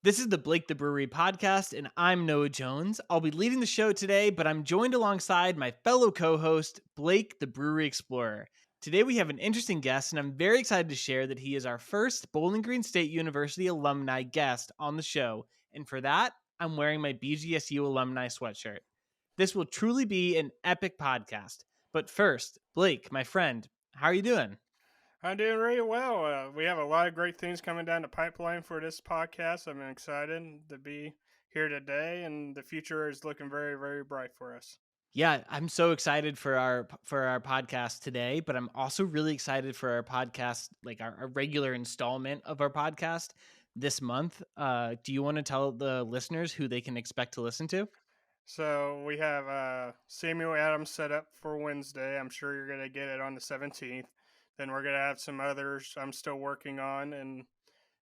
This is the Blake the Brewery podcast, and I'm Noah Jones. I'll be leading the show today, but I'm joined alongside my fellow co host, Blake the Brewery Explorer. Today, we have an interesting guest, and I'm very excited to share that he is our first Bowling Green State University alumni guest on the show. And for that, I'm wearing my BGSU alumni sweatshirt. This will truly be an epic podcast. But first, Blake, my friend, how are you doing? I'm doing really well. We have a lot of great things coming down the pipeline for this podcast. I'm excited to be here today, and the future is looking very, very bright for us. Yeah, I'm so excited for our podcast today, but I'm also really excited for our podcast, like our regular installment of our podcast this month. Do you want to tell the listeners who they can expect to listen to? So we have Samuel Adams set up for Wednesday. I'm sure you're going to get it on the 17th. Then we're going to have some others I'm still working on. And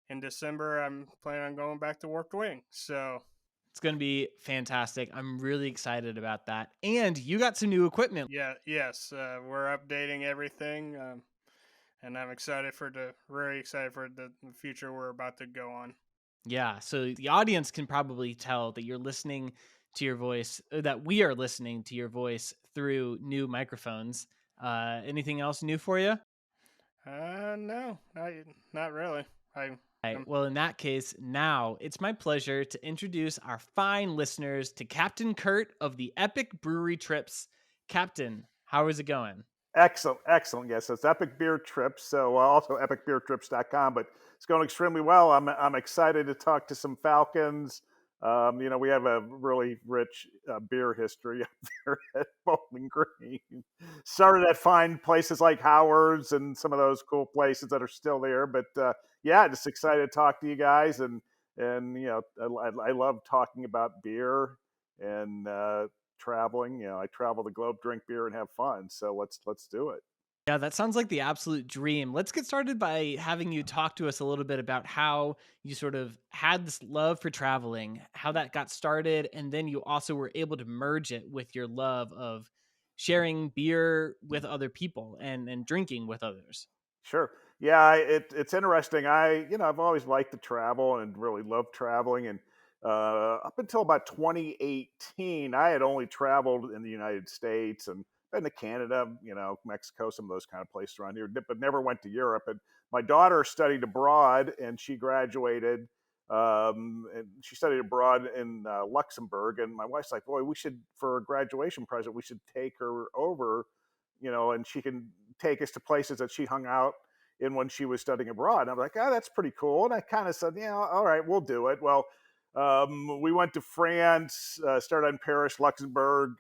in December, I'm planning on going back to Warped Wing. So, It's going to be fantastic. I'm really excited about that. And you got some new equipment. yeah, yes, we're updating everything. And I'm really excited for the future we're about to go on. Yeah, so the audience can probably tell that you're listening to your voice, that we are listening to your voice through new microphones. Anything else new for you? No, not really. I, Right. um, Well, in that case, now it's my pleasure to introduce our fine listeners to Captain Kurt of the Epic Brewery Trips. Captain, how is it going? Excellent, excellent. Yes, it's Epic Beer Trips. So also epicbeertrips.com, but it's going extremely well. I'm excited to talk to some Falcons. We have a really rich beer history up there at Bowling Green. Started at fine places like Howard's and some of those cool places that are still there. But yeah, just excited to talk to you guys, and I love talking about beer and traveling. I travel the globe, drink beer, and have fun. So let's do it. Yeah, that sounds like the absolute dream. Let's get started by having you talk to us a little bit about how you sort of had this love for traveling, how that got started, and then you also were able to merge it with your love of sharing beer with other people and drinking with others. Sure. Yeah, it's interesting. I've always liked to travel and really loved traveling. And up until about 2018, I had only traveled in the United States and been to Canada, Mexico, some of those kind of places around here, but never went to Europe. And my daughter studied abroad, and she graduated. And she studied abroad in Luxembourg. And my wife's like, "Boy, we should, for a graduation present, we should take her over, and she can take us to places that she hung out in when she was studying abroad." And I'm like, "Oh, that's pretty cool." And I kind of said, "Yeah, all right, we'll do it." Well, we went to France, started in Paris, Luxembourg.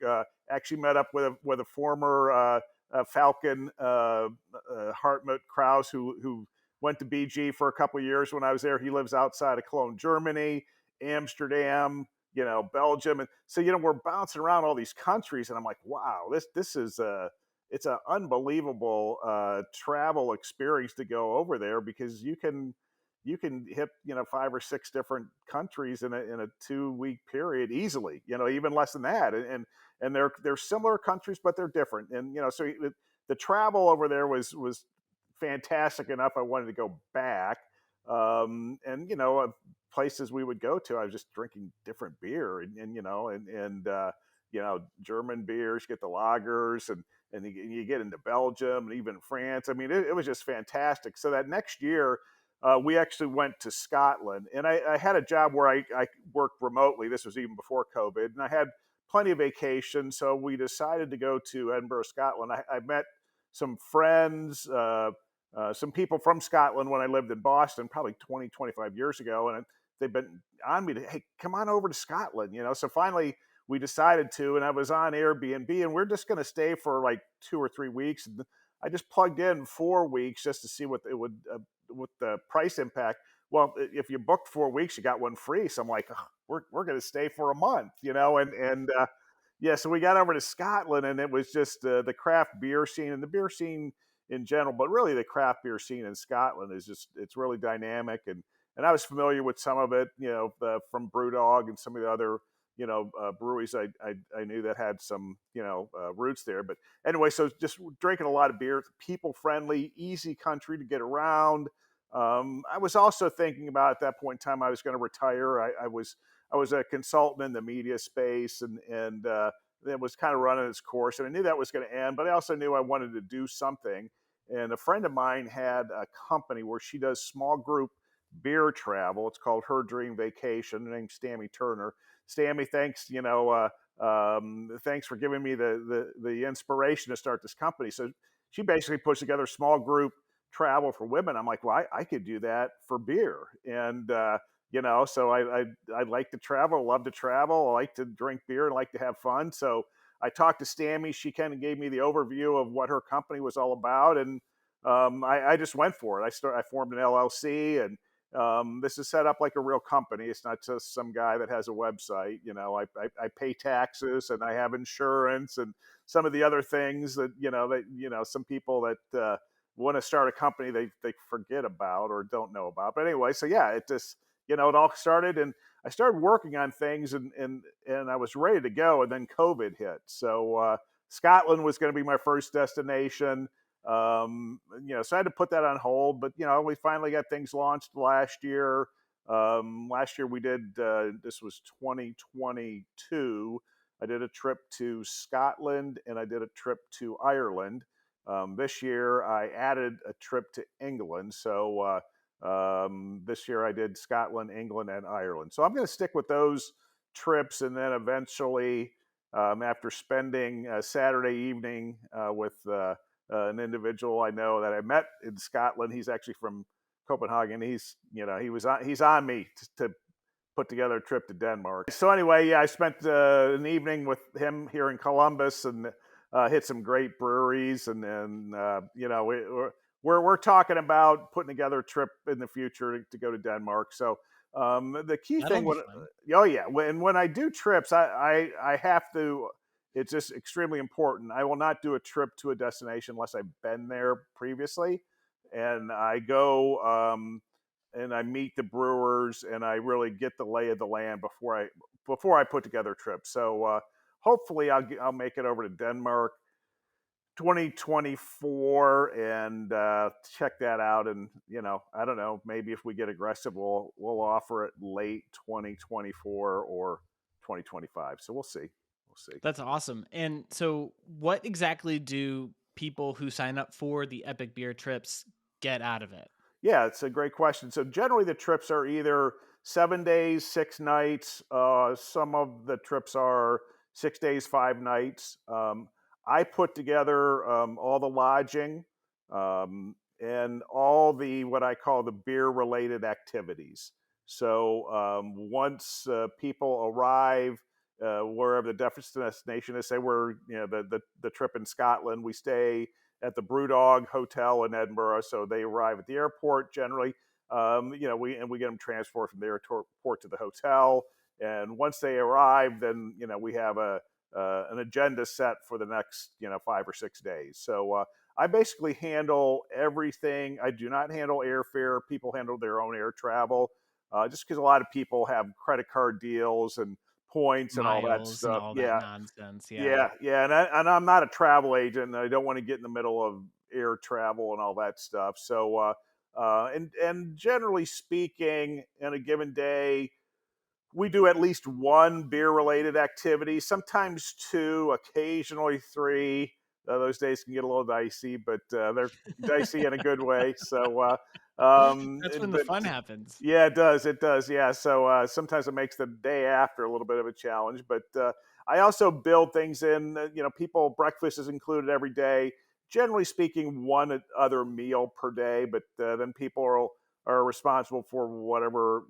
Actually met up with a former Falcon, Hartmut Kraus, who went to BG for a couple of years when I was there. He lives outside of Cologne, Germany, Amsterdam, Belgium, and so we're bouncing around all these countries, and I'm like, wow, this is it's an unbelievable travel experience to go over there, because you can hit 5 or 6 different countries in a 2 week period easily, even less than that. And they're similar countries, but they're different. And so the travel over there was fantastic enough. I wanted to go back. And places we would go to, I was just drinking different beer, and German beers, you get the lagers, and you get into Belgium and even France. I mean, it was just fantastic. So that next year, we actually went to Scotland, and I had a job where I worked remotely. This was even before COVID, and I had plenty of vacation. So we decided to go to Edinburgh, Scotland. I met some friends, some people from Scotland when I lived in Boston, probably 20, 25 years ago. And they've been on me to, hey, come on over to Scotland. So finally we decided to, and I was on Airbnb, and we're just going to stay for like 2 or 3 weeks. And I just plugged in 4 weeks just to see what it would, with the price impact. Well, if you booked 4 weeks, you got one free. So I'm like, oh, we're going to stay for a month, and yeah. So we got over to Scotland, and it was just the craft beer scene and the beer scene in general, but really the craft beer scene in Scotland is it's really dynamic. And I was familiar with some of it, from BrewDog and some of the other breweries I knew that had some roots there. But anyway, so just drinking a lot of beer, people friendly, easy country to get around. I was also thinking about at that point in time I was going to retire. I was a consultant in the media space, and it was kind of running its course, and I knew that was going to end. But I also knew I wanted to do something. And a friend of mine had a company where she does small group beer travel. It's called Her Dream Vacation. Her name's Stammy Turner. Stammy, thanks. Thanks for giving me the inspiration to start this company. So she basically puts together small group travel for women. I'm like, well, I could do that for beer, and so I like to travel, love to travel, I like to drink beer, and like to have fun. So I talked to Stammy. She kind of gave me the overview of what her company was all about, and I just went for it. I formed an LLC, and this is set up like a real company. It's not just some guy that has a website. I pay taxes, and I have insurance, and some of the other things that some people that want to start a company they forget about or don't know about. But anyway, so yeah, it just it all started, and I started working on things, and I was ready to go, and then COVID hit. So Scotland was going to be my first destination. So I had to put that on hold, but we finally got things launched last year. Last year we did this was 2022. I did a trip to Scotland and I did a trip to Ireland. This year I added a trip to England. So this year I did Scotland, England, and Ireland. So I'm going to stick with those trips, and then eventually, after spending a Saturday evening with an individual I know that I met in Scotland. He's actually from Copenhagen. He's on me to put together a trip to Denmark. So anyway, yeah, I spent an evening with him here in Columbus and hit some great breweries, we're talking about putting together a trip in the future to go to Denmark. So the key That'll thing, be fun. oh yeah, when I do trips, I have to. It's just extremely important. I will not do a trip to a destination unless I've been there previously, and I go and I meet the brewers and I really get the lay of the land before I put together trips. So hopefully I'll make it over to Denmark 2024 and check that out. And I don't know, maybe if we get aggressive, we'll offer it late 2024 or 2025. So we'll see. We'll see. That's awesome. And so, what exactly do people who sign up for the Epic Beer trips get out of it? Yeah, it's a great question. So generally, the trips are either 7 days, 6 nights. Some of the trips are 6 days, 5 nights. I put together all the lodging and all the what I call the beer-related activities. So once people arrive wherever the destination is, say we're the trip in Scotland, we stay at the Brewdog Hotel in Edinburgh. So they arrive at the airport generally. We get them transported from the airport to the hotel. And once they arrive, then we have an agenda set for the next 5 or 6 days. So I basically handle everything. I do not handle airfare. People handle their own air travel, just because a lot of people have credit card deals and points and all that Miles and stuff. all that Yeah, nonsense. Yeah. yeah, and I'm not a travel agent, and I don't want to get in the middle of air travel and all that stuff. So, and generally speaking, in a given day, we do at least one beer related activity, sometimes two, occasionally three. Those days can get a little dicey, but they're dicey in a good way. So, That's when the but fun happens. yeah, it does. It does. Yeah. So sometimes it makes the day after a little bit of a challenge. But I also build things in. People breakfast is included every day. Generally speaking, one other meal per day. But then people are responsible for whatever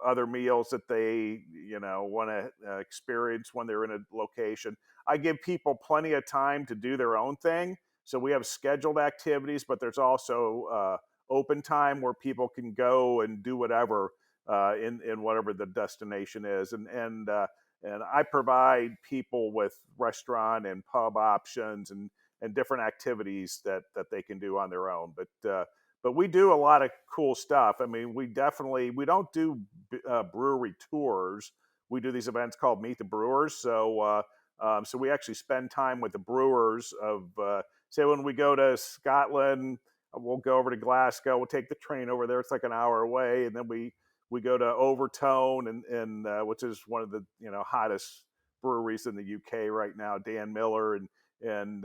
other meals that they want to experience when they're in a location. I give people plenty of time to do their own thing. So we have scheduled activities, but there's also open time where people can go and do whatever in whatever the destination is, and I provide people with restaurant and pub options and different activities that they can do on their own. But we do a lot of cool stuff. I mean, we don't do brewery tours. We do these events called Meet the Brewers. So we actually spend time with the brewers of say when we go to Scotland, we'll go over to Glasgow. We'll take the train over there. It's like an hour away, and then we go to Overtone, and which is one of the hottest breweries in the UK right now. Dan Miller and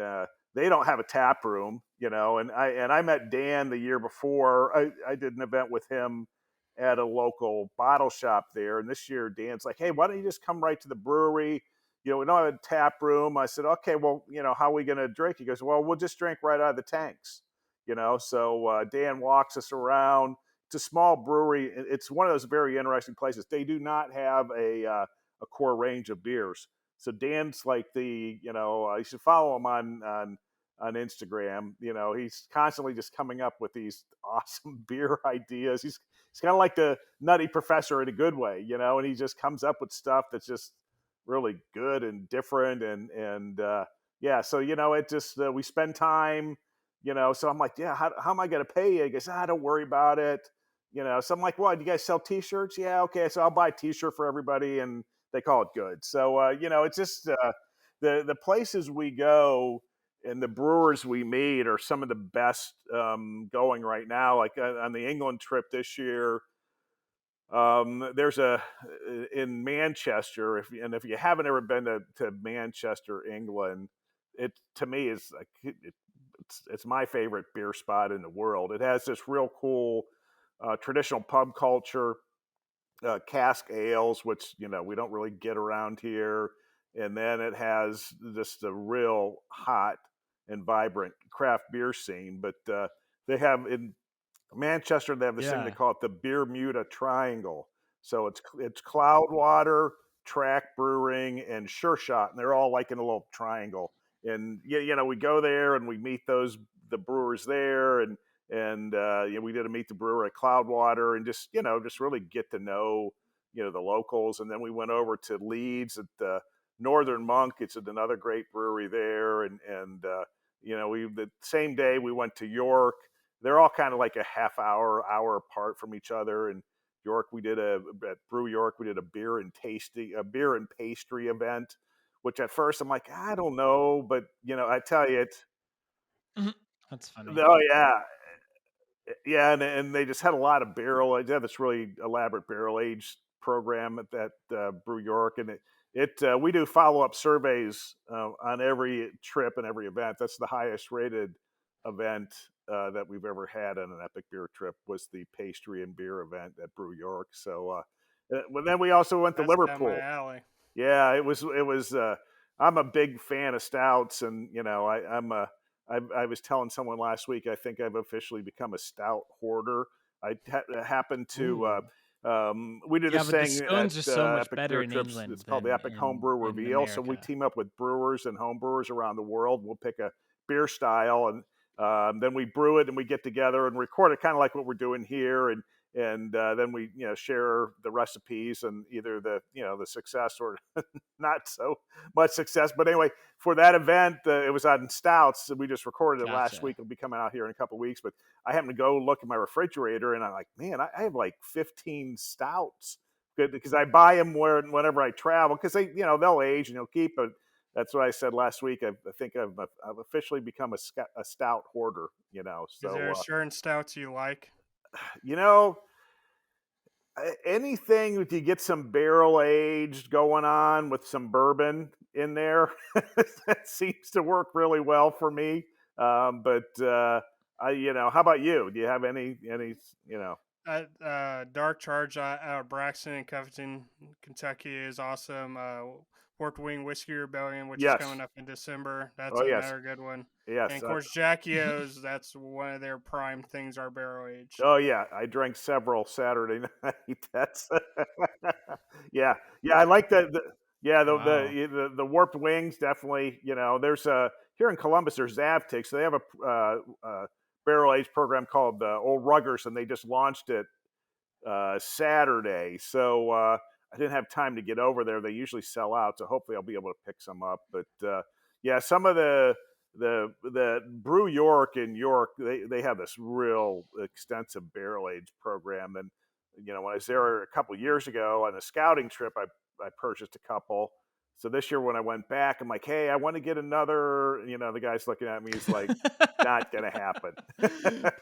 they don't have a tap room, and I met Dan the year before. I did an event with him at a local bottle shop there, and this year Dan's like, "Hey, why don't you just come right to the brewery? We don't have a tap room." I said, "Okay, well, how are we going to drink?" He goes, "Well, we'll just drink right out of the tanks." So Dan walks us around. It's a small brewery. It's one of those very interesting places. They do not have a core range of beers. So Dan's like you should follow him on Instagram. He's constantly just coming up with these awesome beer ideas. He's kind of like the nutty professor in a good way, and he just comes up with stuff that's just really good and different and yeah. So it just we spend time, So I'm like, yeah, how am I going to pay you? He goes, don't worry about it. So I'm like, well, do you guys sell T-shirts? Yeah, okay. So I'll buy a T-shirt for everybody, and they call it good. So it's just the places we go and the brewers we meet are some of the best going right now. Like on the England trip this year, there's in Manchester. If you haven't ever been to Manchester, England, it to me is like it's my favorite beer spot in the world. It has this real cool traditional pub culture, cask ales, which we don't really get around here, and then it has just a real hot and vibrant craft beer scene. But they have in Manchester, they have this thing they Yeah. call it the Bermuda Triangle. So it's Cloudwater, Track Brewing, and Sure Shot, and they're all like in a little triangle. And we go there and we meet the brewers there, and we did a meet the brewer at Cloudwater, and just really get to know the locals. And then we went over to Leeds at the Northern Monk. It's another great brewery there, and we the same day we went to York. They're all kind of like a hour apart from each other. And York, at Brew York, we did a beer and pastry event, which at first I'm like, I don't know, but I tell you, it's Mhm. That's funny. oh yeah, yeah, and they just had a lot of barrel. They have this really elaborate barrel age program at that Brew York, and we do follow up surveys on every trip and every event. That's the highest rated event that we've ever had on an epic beer trip was the pastry and beer event at Brew York. So, well, then we also went to That's down my Liverpool. alley. Yeah, it was. I'm a big fan of stouts, and I was telling someone last week. I think I've officially become a stout hoarder. Happened to. Ooh. We do Yeah, this but the thing at scones are so much Epic better Beer in Trips. It's England called the than Epic Homebrew in Reveal. So we America. team up with brewers and home brewers around the world. We'll pick a beer style, and then we brew it, and we get together and record it, kind of like what we're doing here, and then we share the recipes and either the success or not so much success. But anyway, for that event, it was on stouts. We just recorded it last Gotcha. week. It'll be coming out here in a couple of weeks. But I happened to go look at my refrigerator, and I'm like, man, I have like 15 stouts. Good, because I buy them whenever I travel, because they'll age and you'll keep it. That's what I said last week. I think I've officially become a stout hoarder. Is So there certain stouts you like? you know anything that you get some barrel aged going on with some bourbon in there, that seems to work really well for me. But how about you? Do you have any? Dark Charge out of Braxton and Covington, Kentucky is awesome. Port Wing Whiskey Rebellion, which is Yes. coming up in December. That's Oh yes, another good one. And yes. of course, Jackie O's, that's one of their prime things are barrel aged. Oh yeah, I drank several Saturday night. That's yeah, yeah. I like yeah Wow. the warped wings definitely. There's here in Columbus there's Zavtix. So they have a barrel aged program called Old Ruggers, and they just launched it Saturday. So I didn't have time to get over there. They usually sell out, so hopefully I'll be able to pick some up. But yeah, some of the Brew York in York, they have this real extensive barrel age program. And when I was there a couple years ago on a scouting trip, I purchased a couple. So this year when I went back, I'm like, hey, I want to get another. The guy's looking at me. He's like, not gonna happen.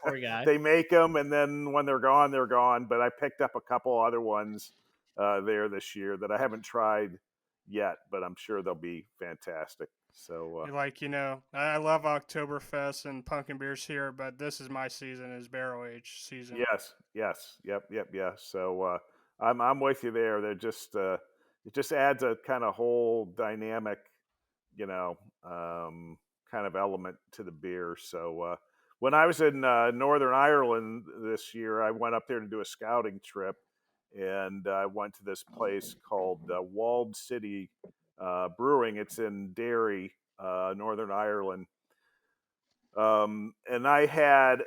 Poor guy. They make them, and then when they're gone, they're gone. But I picked up a couple other ones there this year that I haven't tried yet, but I'm sure they'll be fantastic. So Like, I love Oktoberfest and pumpkin beers here, but this is my season, is barrel age season. yes, yep, yeah. So I'm with you there. They're just it just adds a kind of whole dynamic, you know, um, kind of element to the beer. So when I was in Northern Ireland this year, I went up there to do a scouting trip, and I went to this place called Walled City Brewing. It's in Derry, Northern Ireland. And I had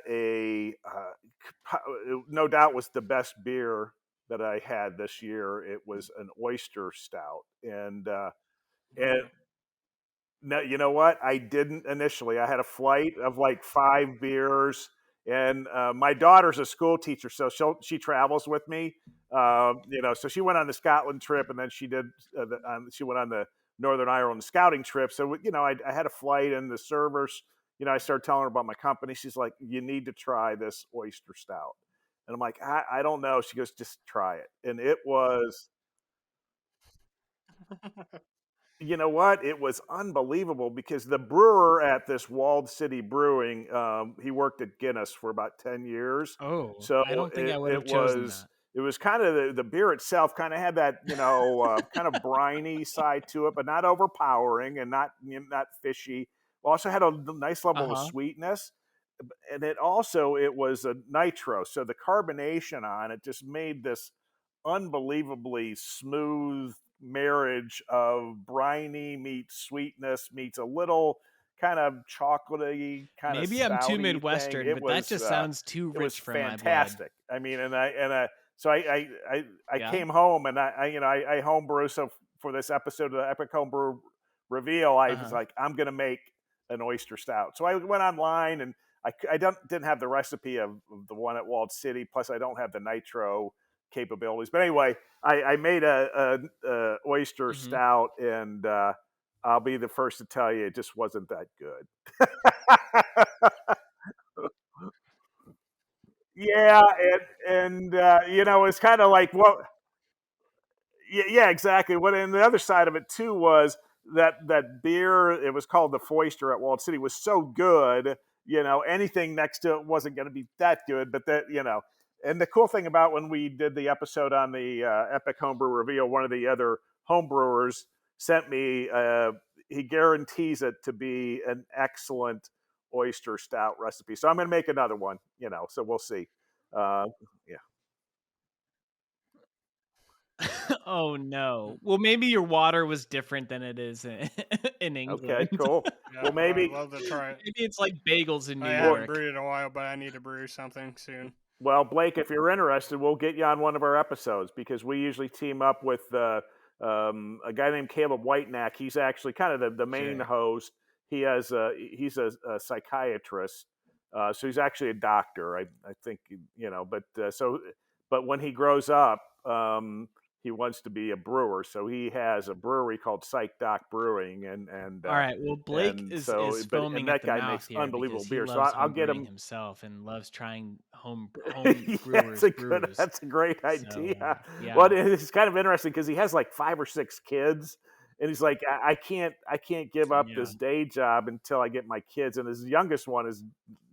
no doubt was the best beer that I had this year. It was an oyster stout, and Ooh. no, you know what? I didn't initially. I had a flight of like 5 beers, and my daughter's a school teacher, so she travels with me. So she went on the Scotland trip, and then she went on the Northern Ireland scouting trip. So I had a flight, and the servers, I started telling her about my company. She's like, "You need to try this oyster stout," and I'm like, "I don't know." She goes, "Just try it," and it was, you know what? It was unbelievable because the brewer at this Walled City Brewing, he worked at Guinness for about 10 years. Oh, So I don't think I it, would have it chosen was that. it was kind of the beer itself kind of had that kind of briny side to it, but not overpowering and not fishy. Also had a nice level of Uh-huh. sweetness, and it was a nitro, so the carbonation on it just made this unbelievably smooth marriage of briny meets sweetness meets a little kind of chocolatey, kind of Maybe I'm too stouty thing. Midwestern, but that just sounds too It was rich for my blood. fantastic. I mean, so I Yeah? came home, and I homebrew. So for this episode of the Epic Homebrew Reveal, I was Uh-huh. like, I'm gonna make an oyster stout. So I went online, and I didn't have the recipe of the one at Walled City. Plus, I don't have the nitro capabilities. But anyway, I made a oyster Mhm. stout, and I'll be the first to tell you, it just wasn't that good. Yeah, it's kind of like, well, yeah, exactly. What and the other side of it too was that beer. It was called the Foister at Walled City. Was so good. Anything next to it wasn't going to be that good. But and the cool thing about when we did the episode on the Epic Homebrew Reveal, one of the other homebrewers sent me. He guarantees it to be an excellent oyster stout recipe. So I'm going to make another one. So we'll see. Uh, yeah. Oh, no. Well, maybe your water was different than it is in in Okay. England. Cool. Yeah, Well, I'd maybe. love to try it. Maybe it's like bagels in New I haven't Well, York. brewed in a while, but I need to brew something soon. Well, Blake, if you're interested, we'll get you on one of our episodes because we usually team up with a guy named Caleb Whitenack. He's actually kind of the main Sure. host. He's a psychiatrist, so he's actually a doctor. I think but when he grows up, he wants to be a brewer. So he has a brewery called Psych Doc Brewing, All right. Well, Blake and is so foaming at that the guy mouth makes here because unbelievable he beer. So loves I'll get homebrewing him. himself and loves trying home Yeah, brewers brews. that's a great So, idea. Well, yeah. it's kind of interesting because he has like 5 or 6 kids, and he's like, I can't give up Yeah. this day job until I get my kids. And his youngest one is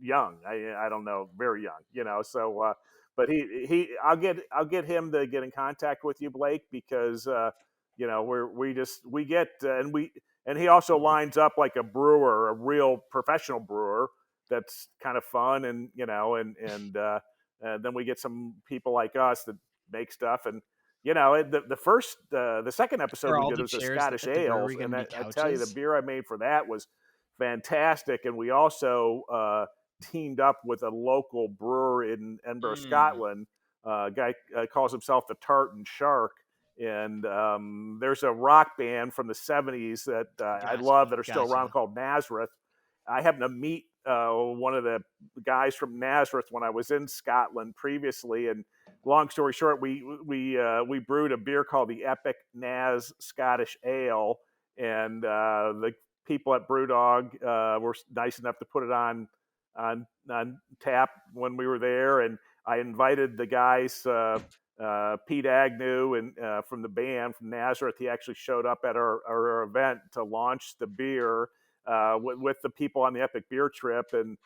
young. I don't know, very young, So, but I'll get him to get in contact with you, Blake, because we get and he also lines up like a brewer, a real professional brewer that's kind of fun, and then we get some people like us that make stuff. And the second episode Are we all did the was the chairs Scottish at the brewery ales, going and to be I tell you, the couches? beer I made for that was fantastic. And we also teamed up with a local brewer in Edinburgh, Mm, Scotland. A guy calls himself the Tartan Shark, and there's a rock band from the 70s that I gotcha. love that are still around Gotcha. called Nazareth. I happened to meet one of the guys from Nazareth when I was in Scotland previously, and long story short, we brewed a beer called the Epic Naz Scottish Ale, and the people at BrewDog were nice enough to put it on tap when we were there, and I invited the guys. Pete Agnew and from the band from Nazareth, he actually showed up at our event to launch the beer with the people on the Epic Beer Trip, and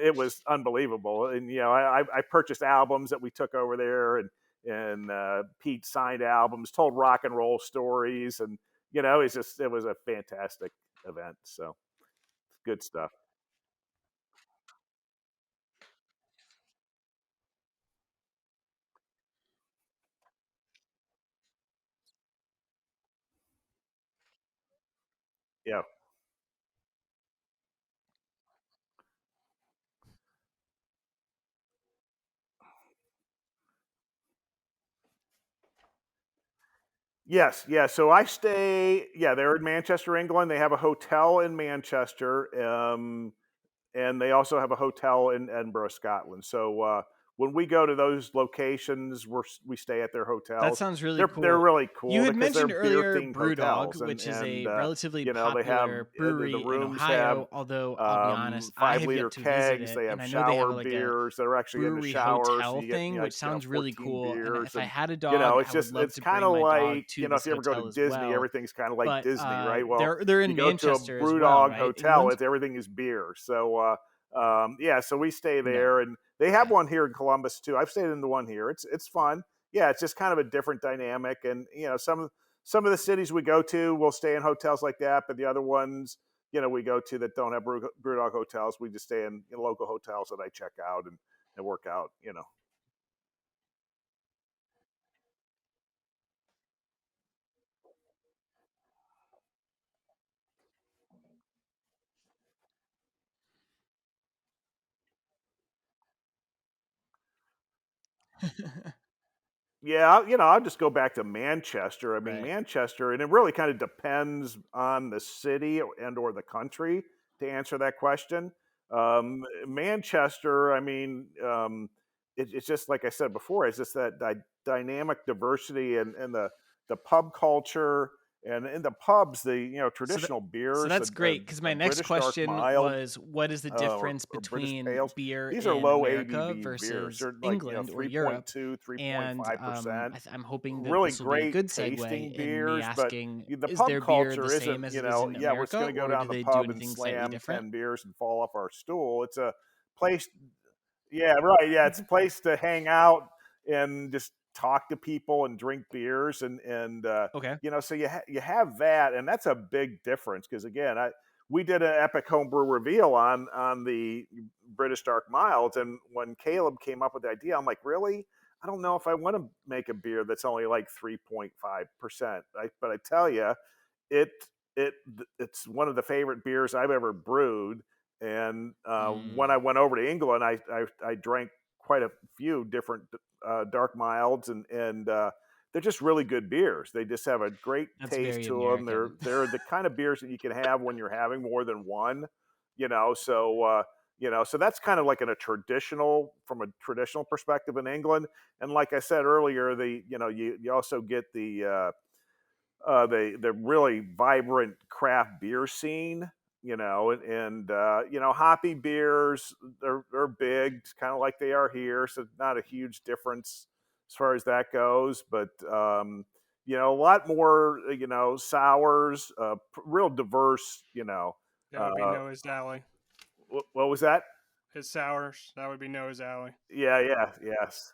it was unbelievable. And I purchased albums that we took over there, and Pete signed albums, told rock and roll stories, and it was a fantastic event. So good stuff. Yeah. Yes, yeah. So I stay. Yeah, they're in Manchester, England. They have a hotel in Manchester. And they also have a hotel in Edinburgh, Scotland. So when we go to those locations, we stay at their That hotels. sounds really They're cool. really You cool had because they're mentioned beer earlier themed Brewdog, hotels, which is a and relatively they have popular the brewery in rooms have Ohio, although I'll be honest, I have 5 liter yet to visit kegs. it, They and have I know they have shower like a beers that are actually in the brewery shower, so hotel you get thing, which sounds really 14 cool. And beers, if I and had a dog, I would love it's to kind bring of my dog like to if this you ever go to hotel as Disney, well. everything's kind of like But Disney, right? Well, they're you in go to a Manchester as well, BrewDog right? hotel, England. it's everything is beer. So yeah, so we stay No. there, and they have Okay. one here in Columbus too. I've stayed in the one here. It's fun. Yeah, it's just kind of a different dynamic, and some of the cities we go to, we'll stay in hotels like that, but the other ones, we go to that don't have BrewDog hotels, we just stay in local hotels that I check out and work out. Yeah, I'll just go back to Manchester. I mean, Right. Manchester, and it really kind of depends on the city and or the country to answer that question. Manchester, I mean, it's just like I said before, it's just that dynamic diversity and the pub culture, and in the pubs, the So that traditional so beers, that's great because a my next British dark question mild was, what is the or, difference or British between pales. beer These are in low America ABV beers. versus They're like, England or Europe? 3.2, And 3.5%. I'm hoping that Really this will be a great good segue tasting in me beers, but asking, the is pub their beer the culture same isn't, as it is in yeah, we're just America, going to go or do down the they do pub and anything slightly slam different? 10 beers and fall off our stool. It's a place, yeah, right. Yeah, it's a place to hang out and just talk to people and drink beers, and Okay. so you have that, and that's a big difference because again, we did an epic homebrew reveal on the British Dark Milds, and when Caleb came up with the idea, I'm like, really? I don't know if I want to make a beer that's only like 3.5%. But I tell you, it it it's one of the favorite beers I've ever brewed. And when I Mm, went over to England, I drank quite a few different dark milds, and they're just really good beers. They just have a great that's taste very to them. American. They're the kind of beers that you can have when you're having more than one. So that's kind of like in a traditional from a traditional perspective in England. And like I said earlier, you also get the really vibrant craft beer scene, and hoppy beers, they're big, kind of like they are here, so not a huge difference as far as that goes. But a lot more, sours, real diverse. That would be Uh, Noah's Alley. what was that? His sours, that would be Noah's Alley. Yeah, yeah, yes.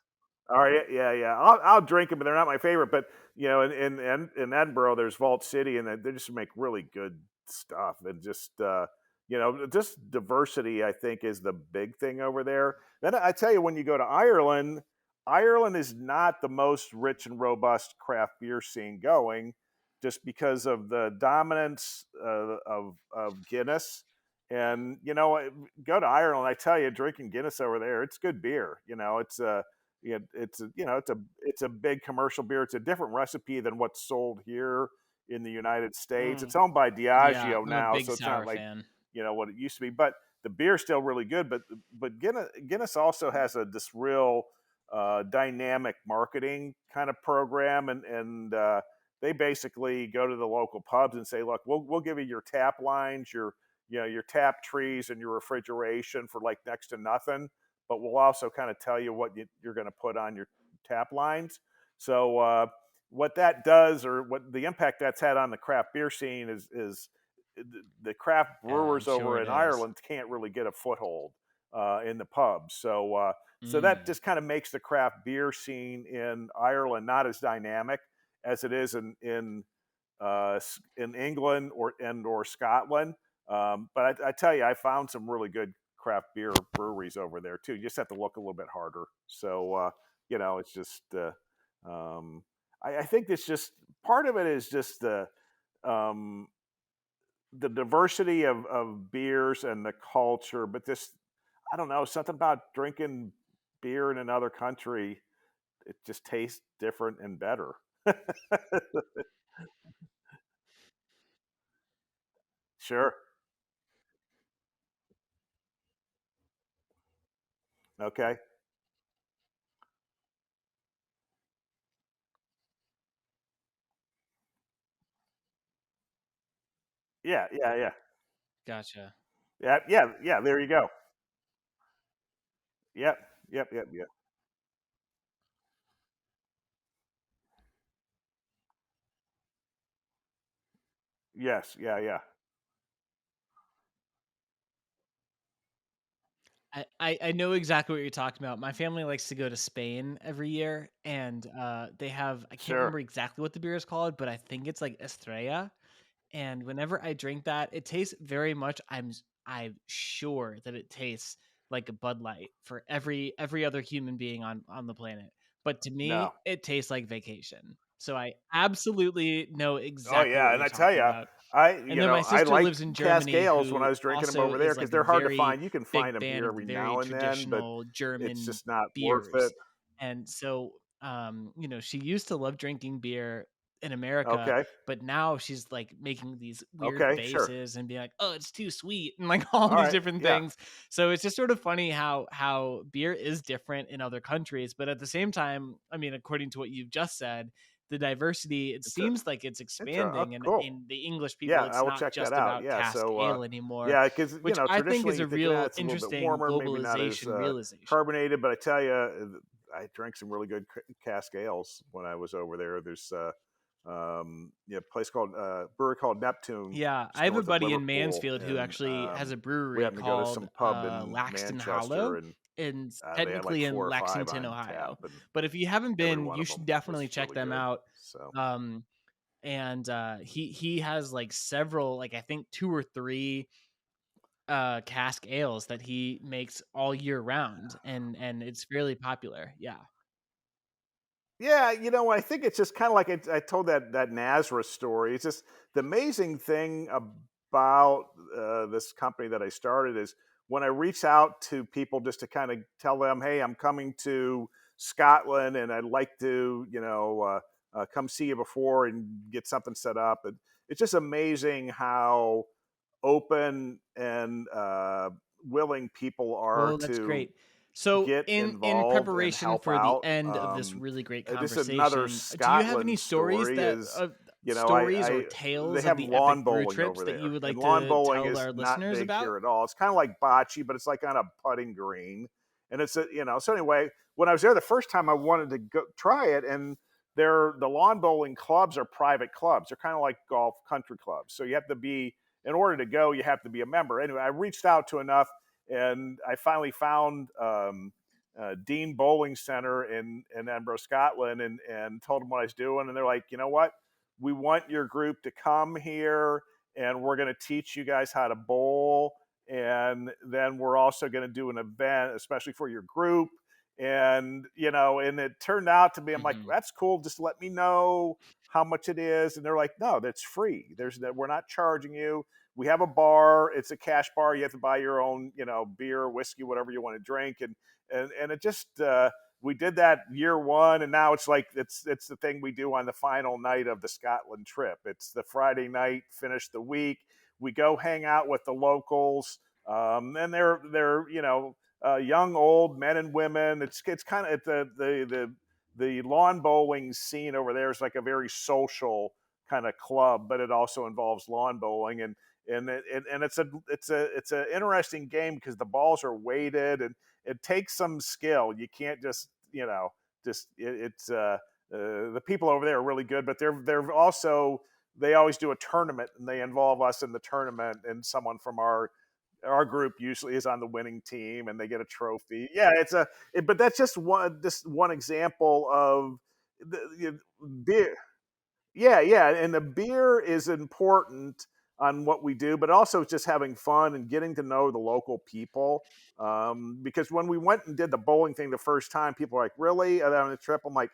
All right, yeah, yeah. I'll drink them, but they're not my favorite. But in Edinburgh, there's Vault City, and they just make really good stuff. And just diversity, I think, is the big thing over there. Then I tell you, when you go to Ireland, Ireland is not the most rich and robust craft beer scene going, just because of the dominance of Guinness. And go to Ireland, I tell you, drinking Guinness over there, it's good beer. It's a big commercial beer. It's a different recipe than what's sold here in the United States. Mm. It's owned by Yeah, Diageo I'm a now, big so it's not sour like fan. what it used to be. But the beer's still really good. But Guinness also has this real dynamic marketing kind of program, and they basically go to the local pubs and say, look, we'll give you your tap lines, your tap trees and your refrigeration for like next to nothing, but we'll also kind of tell you what you're going to put on your tap lines. So what that does, or what the impact that's had on the craft beer scene, is the craft Yeah, I'm brewers sure over it in is. Ireland can't really get a foothold in the pubs. So that Mm. just kind of makes the craft beer scene in Ireland not as dynamic as it is in England or Scotland. But I tell you, I found some really good craft beer breweries over there too. You just have to look a little bit harder. So it's just I think it's just part of it is just um, the diversity of beers and the culture, but this I don't know, something about drinking beer in another country, it just tastes different and better. Sure. Okay. Yeah, yeah, yeah. Gotcha. Yeah, yeah, yeah, there you go. Yep, yep, yep, yep. Yes, yeah, yeah. I know exactly what you're talking about. My family likes to go to Spain every year, and they have I can't Sure. remember exactly what the beer is called, but I think it's like Estrella. And whenever I drink that, it tastes very much. I'm sure that it tastes like a Bud Light for every other human being on the planet. But to No. me, it tastes like vacation. So I absolutely know Oh exactly what yeah, you're and I tell talking you, about. And then my I sister like lives in cask Germany, ales when I who was drinking them also over there is because like a they're hard to very find. You can big find them fan here of the every very now and then, but traditional it's German just not worth it. beers. And so, she used to love drinking beer in America, Okay. but now she's like making these weird Okay. Sure. faces and being like, "Oh, it's too sweet," and like all All these right. different Yeah. things. So it's just sort of funny how beer is different in other countries, but at the same time, I mean, according to what you've just said, the diversity, it It's a seems like it's it's a expanding, and cool. in the English Yeah, people, I it's will not check that just out. about Yeah. cask So ale anymore, yeah, because which I think traditionally is you a think real it's a little bit interesting warmer, maybe not as globalization realization. carbonated, but I tell you, I drank some really good cask ales when I was over there. There's a place called brewery called Neptune, Yeah, I just have a north of buddy in Liverpool, Mansfield who and actually has a we brewery happened to go to called some pub in Laxton Manchester, Hollow, and and they had like technically four in or five Lexington, on tap, Ohio. and But if you haven't every been, one you of should them definitely was check really them good. out. So Um, and he has like several, like I think two or three cask ales that he makes all year round, and it's fairly popular. Yeah. yeah, I think it's just kind of like I told that Nazareth story. It's just the amazing thing about this company that I started is when I reach out to people just to kind of tell them, hey, I'm coming to Scotland and I'd like to, come see you before and get something set up. And it's just amazing how open and willing people are Oh, that's to great. So get in involved and preparation help for the out. end of this really great Just another conversation, do you have any Scotland stories story that is, stories or they tales of have the lawn epic brew bowling trips over that you there, would and like lawn to bowling tell is our not listeners big about? here at all. It's kind of like bocce, but it's like on a putting green, and So anyway, when I was there the first time, I wanted to go try it, and the lawn bowling clubs are private clubs. They're kind of like golf country clubs, so you have to be in order to go, you have to be a member. Anyway, I reached out to enough, and I finally found. Dean Bowling Center in Edinburgh, Scotland, and told them what I was doing, and they're like, you know what, we want your group to come here, and we're going to teach you guys how to bowl, and then we're also going to do an event, especially for your group, and it turned out to be, I'm like, Hmm. that's cool. Just let me know how much it is, and they're like, no, that's free. We're not charging you. We have a bar. It's a cash bar. You have to buy your own, beer, whiskey, whatever you want to drink, and it just we did that year one, and now it's like it's the thing we do on the final night of the Scotland trip. It's the Friday night, finish the week. We go hang out with the locals, and they're young, old men and women. It's kind of the lawn bowling scene over there is like a very social kind of club, but it also involves lawn bowling, and it's a interesting game because the balls are weighted and it takes some skill. You can't just just it's the people over there are really good, but they're also they always do a tournament and they involve us in the tournament, and someone from our group usually is on the winning team and they get a trophy. Yeah, but that's just one example of beer. Yeah, yeah, and the beer is important on what we do, but also just having fun and getting to know the local people. Because when we went and did the bowling thing the first time, people were like, "Really?" On a trip, I'm like,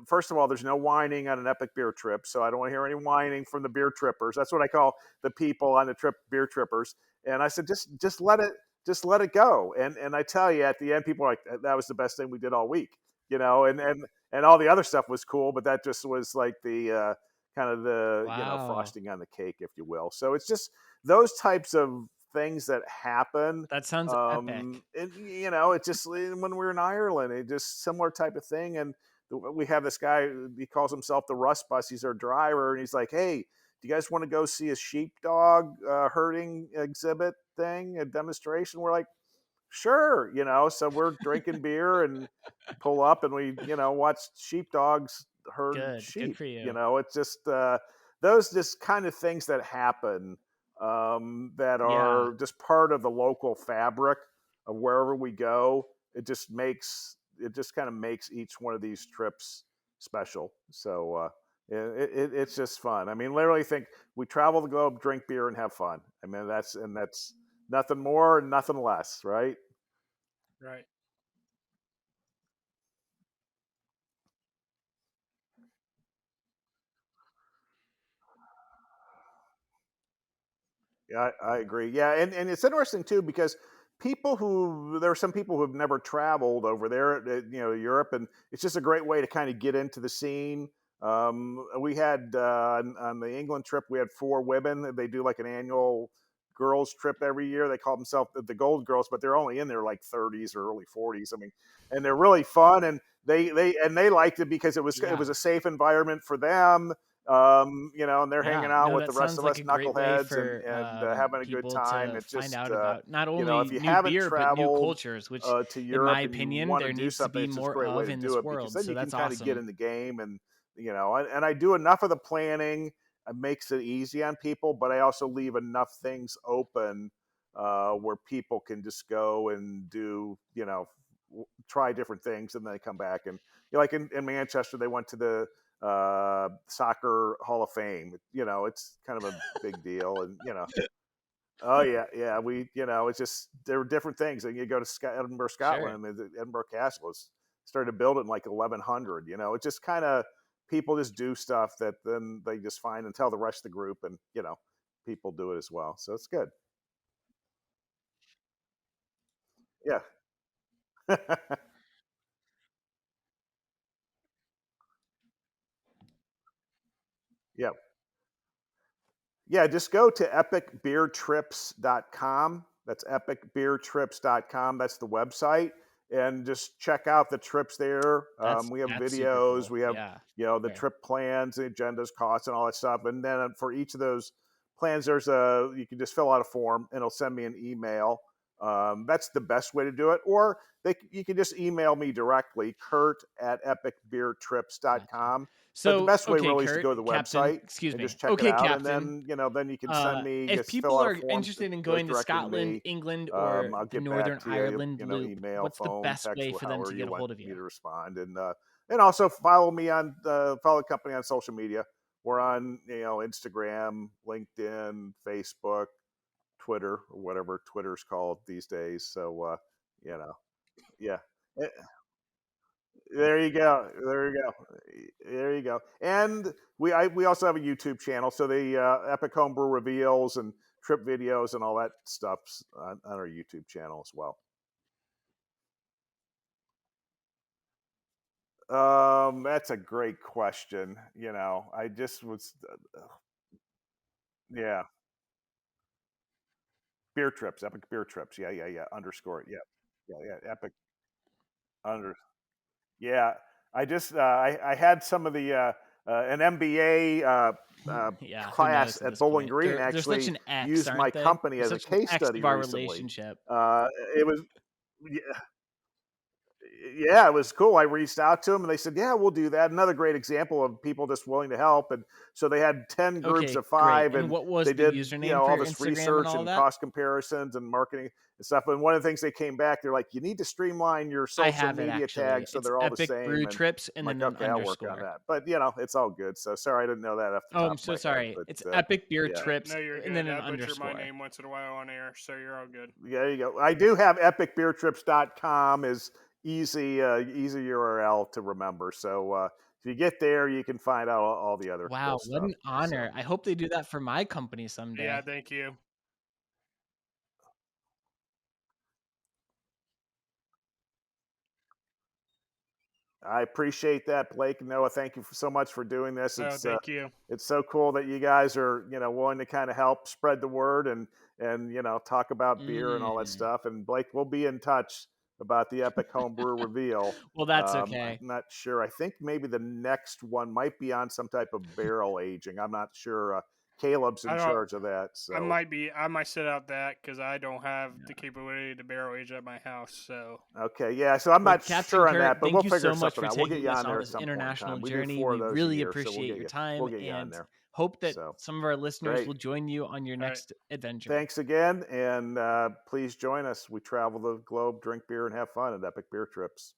first of all, there's no whining on an epic beer trip, so I don't want to hear any whining from the beer trippers. That's what I call the people on the trip, beer trippers. And I said, just let it go. And I tell you, at the end, people are like, "That was the best thing we did all week," and all the other stuff was cool, but that just was like the kind of the Wow. frosting on the cake, if you will. So it's just those types of things that happen. That sounds epic. And it's just when we are in Ireland, it just similar type of thing. And we have this guy, he calls himself the Rust Bus. He's our driver, and he's like, "Hey, do you guys want to go see a sheepdog herding exhibit thing, a demonstration?" We're like, "Sure," so we're drinking beer and pull up and we watch sheepdogs herd Good. Good sheep. for you. It's just those just kind of things that happen, that Yeah. are just part of the local fabric of wherever we go. It just kind of makes each one of these trips special. So it's just fun. I mean, literally think we travel the globe, drink beer, and have fun. I mean, that's nothing more, nothing less, right? Right. Yeah, I agree. Yeah, and it's interesting too because there are some people who have never traveled over there, Europe, and it's just a great way to kind of get into the scene. We had on the England trip, we had four women. They do like an annual girls trip every year. They call themselves the Gold Girls, but they're only in their like 30s or early 40s. I mean, and they're really fun, and they liked it because it was Yeah. a safe environment for them, and they're hanging Yeah. out No, with that the rest sounds of like us a great way knuckleheads for and having a good people time. to It find just out about not only if you new haven't beer, but new traveled cultures, which, to in my Europe and you opinion, want to there do needs to something, be it's just a more great way of to in do this it because world. then So you can that's kind of get awesome. in the game and and I do enough of the planning. It makes it easy on people, but I also leave enough things open where people can just go and do try different things and then they come back and like in Manchester they went to the soccer Hall of Fame. It's kind of a big deal, and oh yeah, yeah. It's just there were different things. And you go to Edinburgh, Sure. Scotland. I mean, the Edinburgh Castle was started to build it in like 1100. It just kind of people just do stuff that then they just find and tell the rest of the group, and people do it as well. So it's good. Yeah, yeah. Yeah, just go to epicbeertrips.com. That's epicbeertrips.com. That's the website. And just check out the trips there. We have That's super videos. cool. We have, Yeah. the Okay. trip plans, the agendas, costs, and all that stuff. And then for each of those plans, you can just fill out a form and it'll send me an email. That's the best way to do it. Or you can just email me directly, Kurt at Gotcha. epicbeertrips.com. But the So, best way okay, really is to Kurt, go to the Captain, website excuse and me. just check it Okay, out. And Captain. then you can send me, If just fill people out a are form that interested in goes going to directly to Scotland, me. England, or I'll the get back Northern to you, Ireland loop, email, what's the phone, best text, way for them however to you get a want hold of me you? to respond. And also follow the company on social media. We're on, Instagram, LinkedIn, Facebook, Twitter, or whatever Twitter's called these days. So, you know, yeah. Eh, There you go. There you go. There you go. And we also have a YouTube channel. So the Epic Homebrew reveals and trip videos and all that stuff's on our YouTube channel as well. That's a great question. I just was, yeah, beer trips, epic beer trips. Yeah, yeah, yeah. Underscore it. Yeah, yeah, yeah. Epic under. Yeah. I had some of the an MBA Yeah, who knows class at at this Bowling point? Green They're such actually an X, used my aren't they? company They're as a such an case X study of our recently. relationship. It was yeah, it was cool. I reached out to them and they said, "Yeah, we'll do that." Another great example of people just willing to help. And so they had 10 groups Okay, of great. 5 And and what was they the did, username for all your this Instagram and research all of and that? cost comparisons and marketing and stuff. And one of the things they came back, they're like, "You need to streamline your I social have it media actually. tags so It's they're all the Epic Brew same." And Trips I'm and like, then an "Okay, I'll work on underscore. that." But it's all good. So sorry I didn't know that off the Oh, top I'm of so my head. sorry. It's But Epic Beer yeah. Trips No, you're and then good. an I butcher my underscore. name once in a while on air, so you're all good. Yeah, there you go. I do have epicbeertrips.com is easy URL to remember. So if you get there, you can find out all the other cool Wow, what stuff. an So honor. I hope they do that for my company Yeah, someday. thank you. I appreciate that, Blake and Noah. Thank you so much for doing this. No, thank you. It's so cool that you guys are willing to kind of help spread the word and talk about beer and all that Mm. stuff. And Blake, we'll be in touch about the Epic Homebrew reveal. Well, that's I'm okay. not sure. I think maybe the next one might be on some type of barrel aging. I'm not sure. Caleb's I in don't. charge of that. I So might be. I might sit out that because I don't have the Yeah. capability to barrel age at my house. So okay, yeah. So I'm Well, not Captain sure on Kurt, that, but we'll thank you figure so much something for out. We'll get taking you us on on there at this some point in international time. We do journey. 4 of We those a really year, so appreciate your time we'll get you on and there. hope that So some of our listeners great. will join you on your all right. next adventure. Thanks again, and please join us. We travel the globe, drink beer, and have fun at Epic Beer Trips.